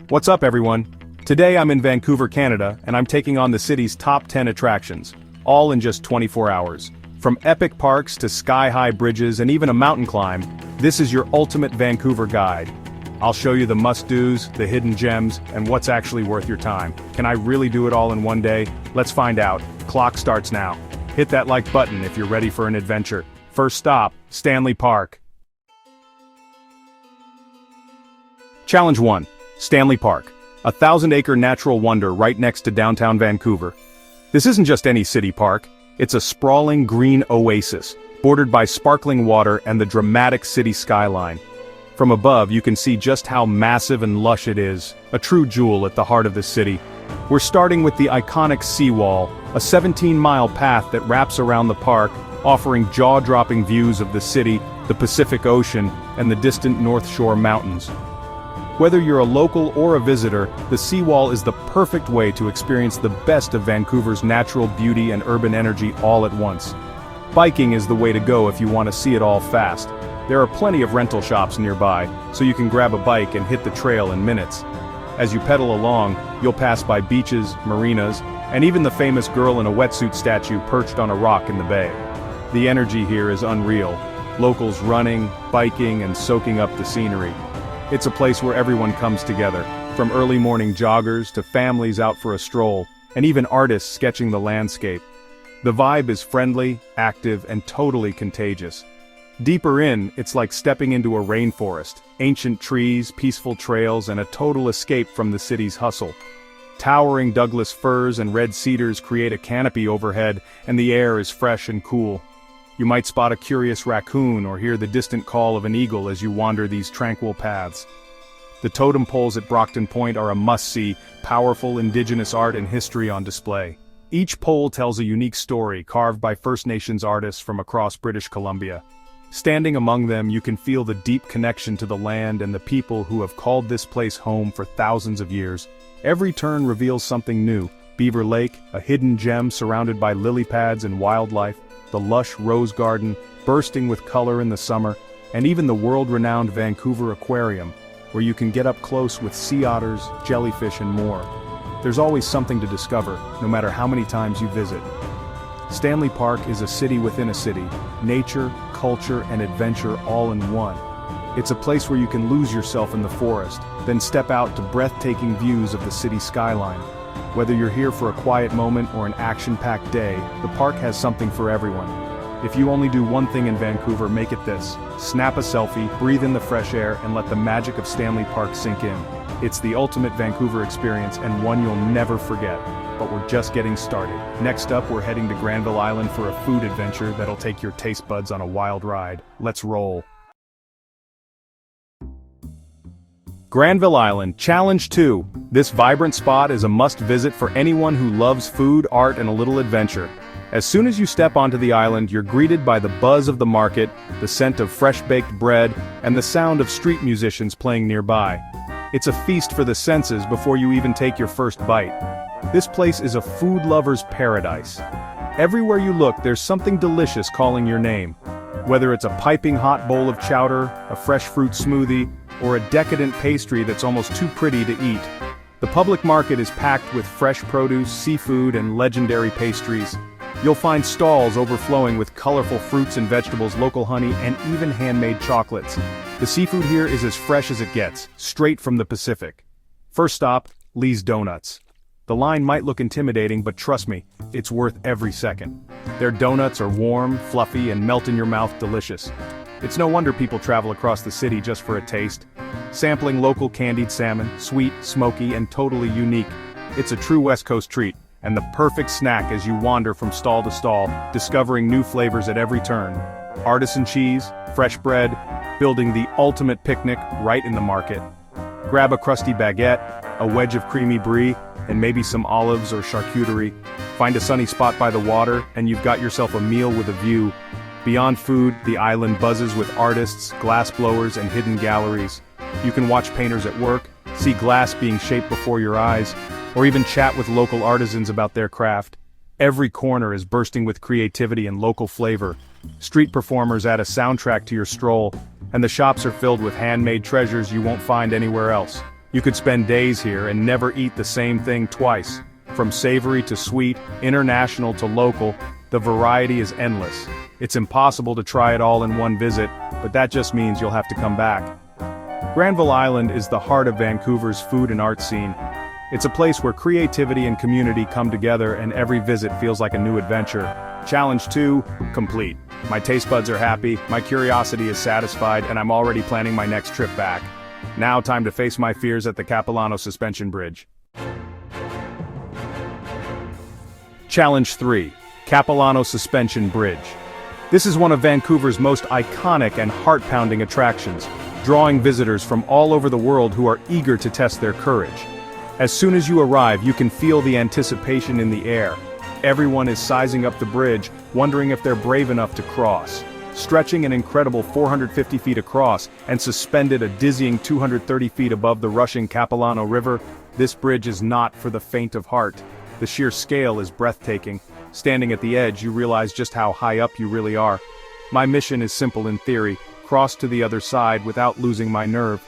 What's up, everyone? Today I'm in Vancouver, Canada, and I'm taking on the city's top 10 attractions, all in just 24 hours. From epic parks to sky-high bridges and even a mountain climb, this is your ultimate Vancouver guide. I'll show you the must-dos, the hidden gems, and what's actually worth your time. Can I really do it all in one day? Let's find out. Clock starts now. Hit that like button if you're ready for an adventure. First stop, Stanley Park. Challenge 1. Stanley Park. A 1,000-acre natural wonder right next to downtown Vancouver. This isn't just any city park, it's a sprawling green oasis, bordered by sparkling water and the dramatic city skyline. From above you can see just how massive and lush it is, a true jewel at the heart of the city. We're starting with the iconic seawall, a 17-mile path that wraps around the park, offering jaw-dropping views of the city, the Pacific Ocean, and the distant North Shore Mountains. Whether you're a local or a visitor, the seawall is the perfect way to experience the best of Vancouver's natural beauty and urban energy all at once. Biking is the way to go if you want to see it all fast. There are plenty of rental shops nearby, so you can grab a bike and hit the trail in minutes. As you pedal along, you'll pass by beaches, marinas, and even the famous girl in a wetsuit statue perched on a rock in the bay. The energy here is unreal. Locals running, biking, and soaking up the scenery. It's a place where everyone comes together, from early morning joggers to families out for a stroll, and even artists sketching the landscape. The vibe is friendly, active, and totally contagious. Deeper in, it's like stepping into a rainforest, ancient trees, peaceful trails, and a total escape from the city's hustle. Towering Douglas firs and red cedars create a canopy overhead, and the air is fresh and cool. You might spot a curious raccoon or hear the distant call of an eagle as you wander these tranquil paths. The totem poles at Brockton Point are a must-see, powerful indigenous art and history on display. Each pole tells a unique story carved by First Nations artists from across British Columbia. Standing among them, you can feel the deep connection to the land and the people who have called this place home for thousands of years. Every turn reveals something new. Beaver Lake, a hidden gem surrounded by lily pads and wildlife, the lush rose garden, bursting with color in the summer, and even the world-renowned Vancouver Aquarium, where you can get up close with sea otters, jellyfish, and more. There's always something to discover, no matter how many times you visit. Stanley Park is a city within a city, nature, culture, and adventure all in one. It's a place where you can lose yourself in the forest, then step out to breathtaking views of the city skyline. Whether you're here for a quiet moment or an action-packed day, the park has something for everyone. If you only do one thing in Vancouver, make it this. Snap a selfie, breathe in the fresh air, and let the magic of Stanley Park sink in. It's the ultimate Vancouver experience and one you'll never forget. But we're just getting started. Next up, we're heading to Granville Island for a food adventure that'll take your taste buds on a wild ride. Let's roll. Granville Island, Challenge 2. This vibrant spot is a must-visit for anyone who loves food, art, and a little adventure. As soon as you step onto the island, you're greeted by the buzz of the market, the scent of fresh-baked bread, and the sound of street musicians playing nearby. It's a feast for the senses before you even take your first bite. This place is a food lover's paradise. Everywhere you look, there's something delicious calling your name. Whether it's a piping hot bowl of chowder, a fresh fruit smoothie, or a decadent pastry that's almost too pretty to eat. The public market is packed with fresh produce, seafood, and legendary pastries. You'll find stalls overflowing with colorful fruits and vegetables, local honey, and even handmade chocolates. The seafood here is as fresh as it gets, straight from the Pacific. First stop, Lee's Donuts. The line might look intimidating, but trust me, it's worth every second. Their donuts are warm, fluffy, and melt in your mouth delicious. It's no wonder people travel across the city just for a taste. Sampling local candied salmon, sweet, smoky, and totally unique. It's a true West Coast treat, and the perfect snack as you wander from stall to stall, discovering new flavors at every turn. Artisan cheese, fresh bread, building the ultimate picnic right in the market. Grab a crusty baguette, a wedge of creamy brie, and maybe some olives or charcuterie. Find a sunny spot by the water, and you've got yourself a meal with a view. Beyond food, the island buzzes with artists, glass blowers, and hidden galleries. You can watch painters at work, see glass being shaped before your eyes, or even chat with local artisans about their craft. Every corner is bursting with creativity and local flavor. Street performers add a soundtrack to your stroll, and the shops are filled with handmade treasures you won't find anywhere else. You could spend days here and never eat the same thing twice. From savory to sweet, international to local, the variety is endless. It's impossible to try it all in one visit, but that just means you'll have to come back. Granville Island is the heart of Vancouver's food and art scene. It's a place where creativity and community come together and every visit feels like a new adventure. Challenge 2, complete. My taste buds are happy, my curiosity is satisfied, and I'm already planning my next trip back. Now time to face my fears at the Capilano Suspension Bridge. Challenge 3, Capilano Suspension Bridge. This is one of Vancouver's most iconic and heart-pounding attractions, drawing visitors from all over the world who are eager to test their courage. As soon as you arrive, you can feel the anticipation in the air. Everyone is sizing up the bridge, wondering if they're brave enough to cross. Stretching an incredible 450 feet across and suspended a dizzying 230 feet above the rushing Capilano River, this bridge is not for the faint of heart. The sheer scale is breathtaking. Standing at the edge, you realize just how high up you really are. My mission is simple in theory: cross to the other side without losing my nerve.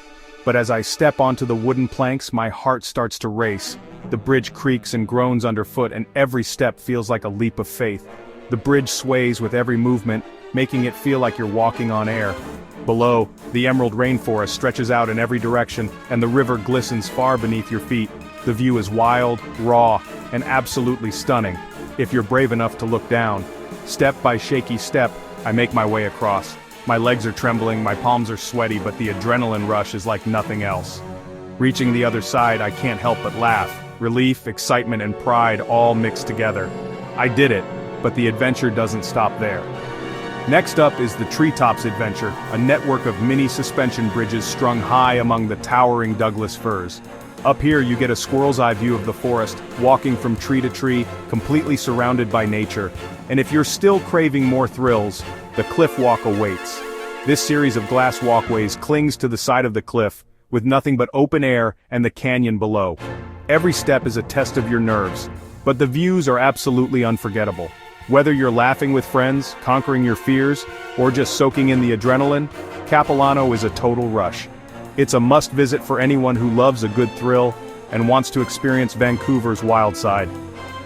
But as I step onto the wooden planks, my heart starts to race. The bridge creaks and groans underfoot, and every step feels like a leap of faith. The bridge sways with every movement, making it feel like you're walking on air. Below, the emerald rainforest stretches out in every direction, and the river glistens far beneath your feet. The view is wild, raw, and absolutely stunning, if you're brave enough to look down. Step by shaky step, I make my way across. My legs are trembling, my palms are sweaty, but the adrenaline rush is like nothing else. Reaching the other side, I can't help but laugh. Relief, excitement, and pride all mixed together. I did it, but the adventure doesn't stop there. Next up is the Treetops Adventure, a network of mini suspension bridges strung high among the towering Douglas firs. Up here you get a squirrel's eye view of the forest, walking from tree to tree, completely surrounded by nature. And if you're still craving more thrills, the cliff walk awaits. This series of glass walkways clings to the side of the cliff, with nothing but open air and the canyon below. Every step is a test of your nerves, but the views are absolutely unforgettable. Whether you're laughing with friends, conquering your fears, or just soaking in the adrenaline, Capilano is a total rush. It's a must-visit for anyone who loves a good thrill and wants to experience Vancouver's wild side.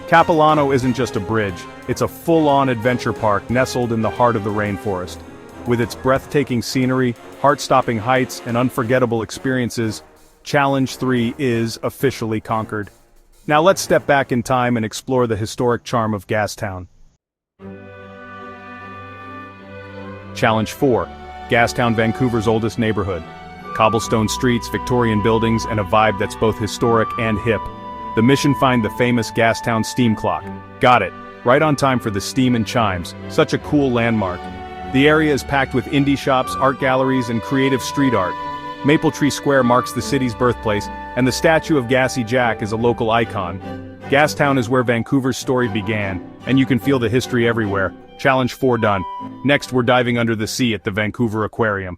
Capilano isn't just a bridge, it's a full-on adventure park nestled in the heart of the rainforest. With its breathtaking scenery, heart-stopping heights, and unforgettable experiences, Challenge 3 is officially conquered. Now let's step back in time and explore the historic charm of Gastown. Challenge 4, Gastown, Vancouver's oldest neighborhood. Cobblestone streets, Victorian buildings, and a vibe that's both historic and hip. The mission: find the famous Gastown steam clock. Got it, right on time for the steam and chimes, such a cool landmark. The area is packed with indie shops, art galleries, and creative street art. Maple Tree Square marks the city's birthplace, and the statue of Gassy Jack is a local icon. Gastown is where Vancouver's story began, and you can feel the history everywhere. Challenge 4 done. Next we're diving under the sea at the Vancouver Aquarium.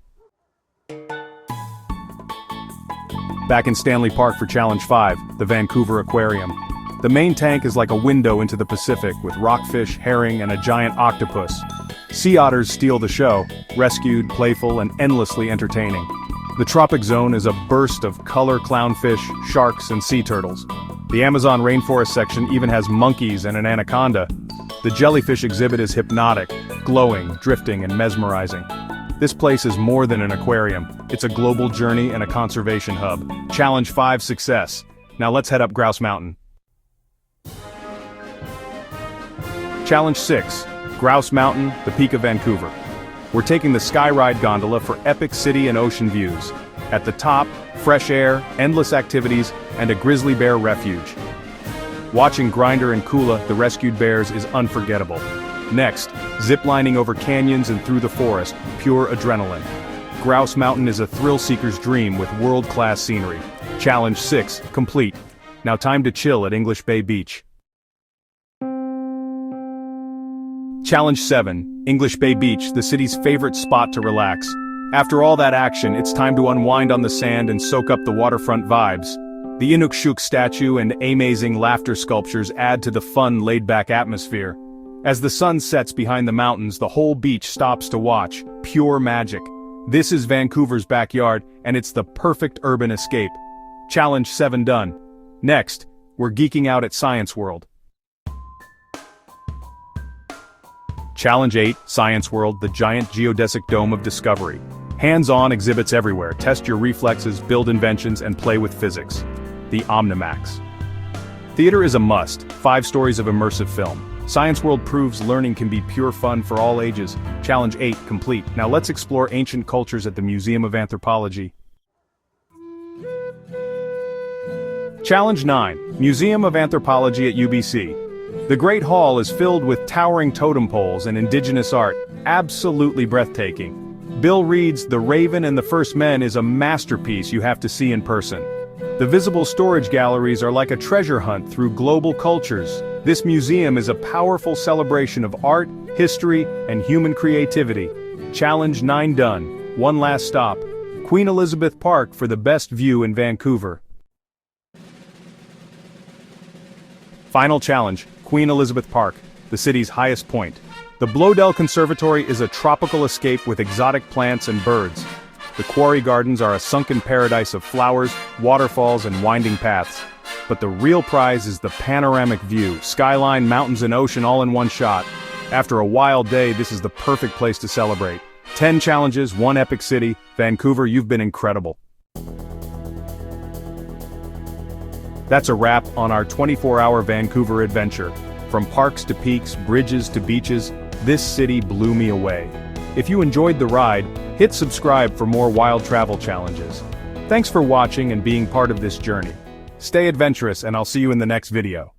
Back in Stanley Park for Challenge 5, the Vancouver Aquarium. The main tank is like a window into the Pacific, with rockfish, herring, and a giant octopus. Sea otters steal the show, rescued, playful, and endlessly entertaining. The tropic zone is a burst of color clownfish, sharks, and sea turtles. The Amazon rainforest section even has monkeys and an anaconda. The jellyfish exhibit is hypnotic, glowing, drifting, and mesmerizing. This place is more than an aquarium. It's a global journey and a conservation hub. Challenge 5 success. Now let's head up Grouse Mountain. Challenge 6, Grouse Mountain, the peak of Vancouver. We're taking the Skyride gondola for epic city and ocean views. At the top, fresh air, endless activities, and a grizzly bear refuge. Watching Grinder and Kula, the rescued bears, is unforgettable. Next, ziplining over canyons and through the forest, pure adrenaline. Grouse Mountain is a thrill-seeker's dream with world-class scenery. Challenge 6, complete. Now time to chill at English Bay Beach. Challenge 7, English Bay Beach, the city's favorite spot to relax. After all that action, it's time to unwind on the sand and soak up the waterfront vibes. The Inukshuk statue and amazing laughter sculptures add to the fun, laid-back atmosphere. As the sun sets behind the mountains, the whole beach stops to watch. Pure magic. This is Vancouver's backyard, and it's the perfect urban escape. Challenge 7 done. Next, we're geeking out at Science World. Challenge 8, Science World, the giant geodesic dome of discovery. Hands-on exhibits everywhere. Test your reflexes, build inventions, and play with physics. The Omnimax. Theater is a must. 5 stories of immersive film. Science World proves learning can be pure fun for all ages. Challenge 8 complete. Now let's explore ancient cultures at the Museum of Anthropology. Challenge 9, Museum of Anthropology at UBC. The Great Hall is filled with towering totem poles and indigenous art, absolutely breathtaking. Bill Reed's The Raven and the First Men is a masterpiece you have to see in person. The visible storage galleries are like a treasure hunt through global cultures. This museum is a powerful celebration of art, history, and human creativity. Challenge 9 done. One last stop. Queen Elizabeth Park for the best view in Vancouver. Final challenge, Queen Elizabeth Park, the city's highest point. The Bloedel Conservatory is a tropical escape with exotic plants and birds. The Quarry Gardens are a sunken paradise of flowers, waterfalls, and winding paths. But the real prize is the panoramic view, skyline, mountains, and ocean all in one shot. After a wild day, this is the perfect place to celebrate. 10 challenges, 1 epic city. Vancouver, you've been incredible. That's a wrap on our 24-hour Vancouver adventure. From parks to peaks, bridges to beaches, this city blew me away. If you enjoyed the ride, hit subscribe for more wild travel challenges. Thanks for watching and being part of this journey. Stay adventurous, and I'll see you in the next video.